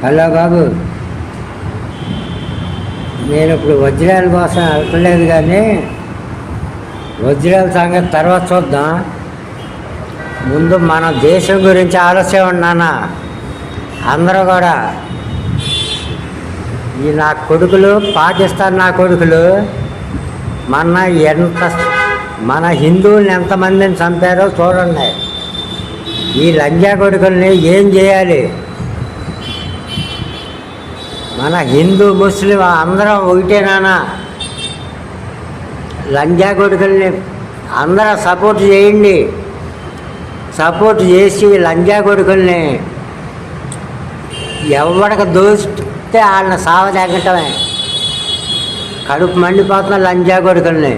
Hello బాబు, నేను ఇప్పుడు వజ్రాల కోసం వెళ్తలేదు, కానీ వజ్రాల సంగతి తర్వాత చూద్దాం. ముందు మన దేశం గురించి ఆలోచన ఉన్నానా. అందరూ కూడా ఈ నా కొడుకులు, పాకిస్తాన్ నా కొడుకులు మన హిందువుల్ని ఎంతమందిని చంపారో చూడండి. ఈ లంజా కొడుకుల్ని ఏం చేయాలి? మన హిందూ ముస్లిం అందరం ఒకటేనా? లంజా కొడుకుల్ని అందరూ సపోర్ట్ చేయండి. సపోర్ట్ చేసి లంజా కొడుకుల్ని ఎవరికి దోస్తే వాళ్ళని సావజాగటమే. కడుపు మండిపోతున్న లంజా కొడుకుల్ని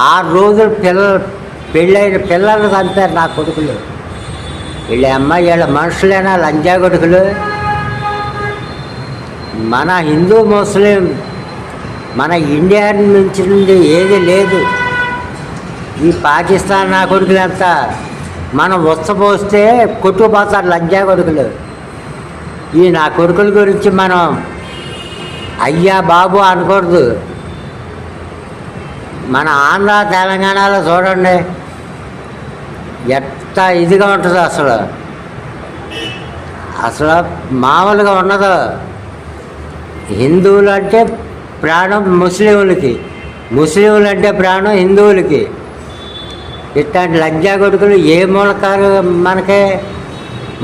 6 రోజులు పెళ్ళైన పిల్లలు చంపారు నా కొడుకులు. వీళ్ళ వీళ్ళ మనుషులైనా లంజా కొడుకులు? మన హిందూ ముస్లిం మన ఇండియా నుంచి నుండి ఏది లేదు. ఈ పాకిస్తాన్ నా కొడుకులు అంతా మనం ఉచ్చపోస్తే కొట్టుకుపోతారు లంజా కొడుకులు. ఈ నా కొడుకుల గురించి మనం అయ్యా బాబు అనకూడదు. మన ఆంధ్ర తెలంగాణలో చూడండి ఎంత ఇదిగా ఉంటుందో. అసలు మామూలుగా ఉన్నదో. హిందువులు అంటే ప్రాణం ముస్లింలకి, ముస్లింలు అంటే ప్రాణం హిందువులకి. ఇట్లాంటి లంజా కొడుకులు ఏ మూలకాలు మనకే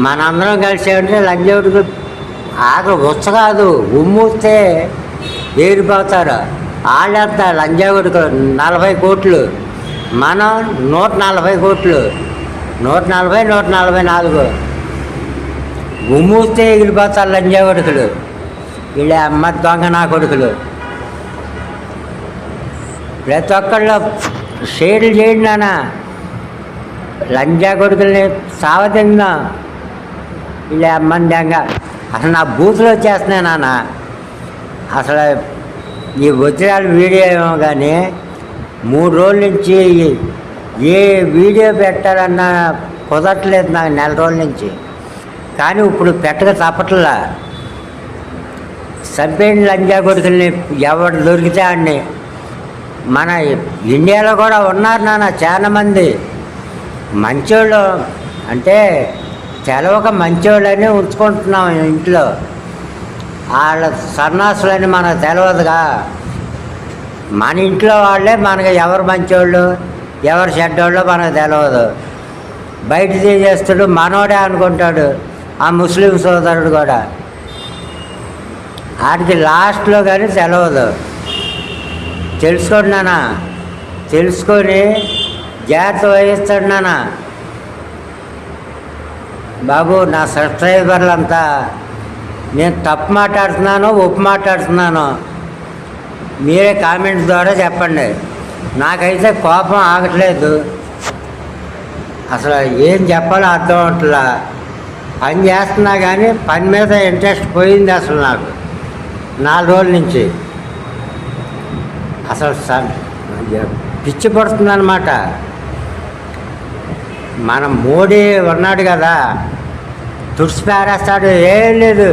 మనందరం కలిసి ఉంటే లంజా కొడుకులు ఆఖరి ఉచ్చ కాదు, ఉమ్మూస్తే ఏరిపోతారు. వాళ్ళంత లంజా కొడుకులు 40 కోట్లు, మనం 140 కోట్లు, 140, 144 ఉమ్మూస్తే ఎగిరిపోతారు లంజా కొడుకులు. వీళ్ళ అమ్మ దొంగ నా కొడుకులు. ప్రతి ఒక్కళ్ళు షేర్లు చేయండి నాన్న. లంజా కొడుకుల్ని సావతిందాం. వీళ్ళ అమ్మని దొంగ. అసలు నా బూతులు వచ్చేస్తున్నాయి నాన్న. అసలు ఈ వజ్రాల వీడియో ఏమో కానీ 3 రోజుల నుంచి ఏ వీడియో పెట్టాలన్నా కుదరట్లేదు నాకు, 4 రోజుల నుంచి. కానీ ఇప్పుడు పెట్టక తప్పట్లా. చంపేయండి లంజా కొడుకుల్ని, ఎవరు దొరికితే ఆడిని. మన ఇండియాలో కూడా ఉన్నారు నాన్న చాలామంది మంచోళ్ళు. అంటే తెలవక మంచోళ్ళని ఉంచుకుంటున్నాం ఇంట్లో. వాళ్ళ సన్నాసులని మనకు తెలియదుగా. మన ఇంట్లో వాళ్ళే మనకు ఎవరు మంచోళ్ళు ఎవరు చెడ్డోళ్ళో మనకు తెలియదు. బయట చేస్తాడు మనోడే అనుకుంటాడు ఆ ముస్లిం సోదరుడు కూడా. వాడికి లాస్ట్లో కానీ తెలియదు. తెలుసుకోండి నాన్న, తెలుసుకొని జాగ్రత్త వహిస్తాడు నాన్న. బాబు, నా సబ్స్క్రైబర్లంతా నేను తప్పు మాట్లాడుతున్నాను, ఒప్పు మాట్లాడుతున్నాను, మీరే కామెంట్స్ ద్వారా చెప్పండి. నాకైతే కోపం ఆగట్లేదు. అసలు ఏం చెప్పాలో అర్థం అవట్లా. పని చేస్తున్నా కానీ పని మీద ఇంట్రెస్ట్ పోయింది అసలు నాకు 4 రోజుల నుంచి. అసలు పిచ్చి పడుతుందన్నమాట. మన మోడీ ఉన్నాడు కదా, తుడిచిపారేస్తాడు. ఏం లేదు,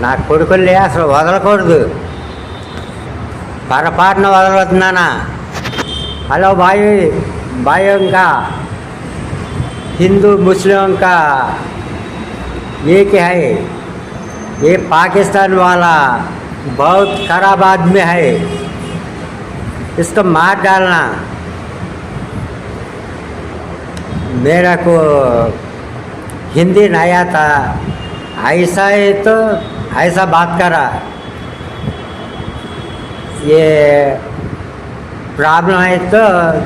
నా కొడుకుల్ని అసలు వదలకూడదు. పొరపాటున వదలవుతున్నానా. హలో भाइयों का हिंदू मुस्लिम का एक है, ये पाकिस्तान वाला बहुत खराब आदमी है, इसको मार डालना। मेरा को हिंदी नहीं आता, ऐसा है तो ऐसा बात करा। ये प्रॉब्लम है तो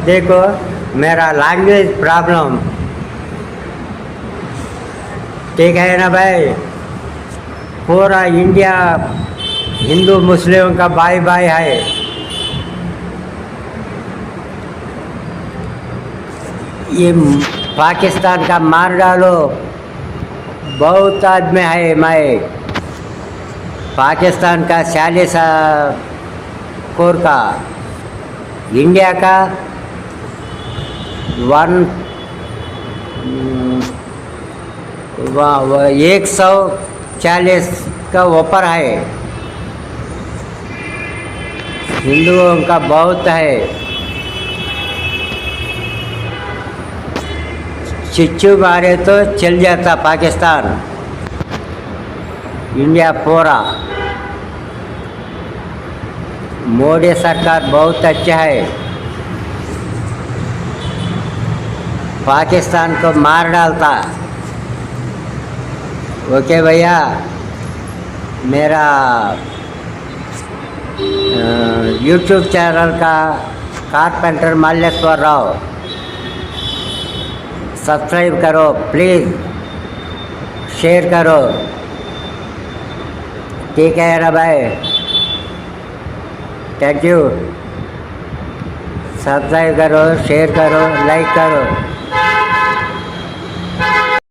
देखो, मेरा लैंग्वेज प्रॉब्लम, ठीक है ना भाई। पूरा इंडिया हिंदू मुस्लिम का भाई भाई है। ये पाकिस्तान का मार डालो, बहुत आदमी है। मैं पाकिस्तान का 40 कोर का, इंडिया का 1 वह 140 का ऊपर है। हिंदुओं का बहुत है। चिच्चू मारे तो चल जाता पाकिस्तान, इंडिया पूरा। मोदी सरकार बहुत अच्छा है, पाकिस्तान को मार डालता। ओके भैया, मेरा यूट्यूब चैनल का कारपेंटर मल्लेश्वर राव सब्सक्राइब करो प्लीज़, शेयर करो। ठीक है ना भाई, थैंक यू। सब्सक्राइब करो, शेयर करो, लाइक करो।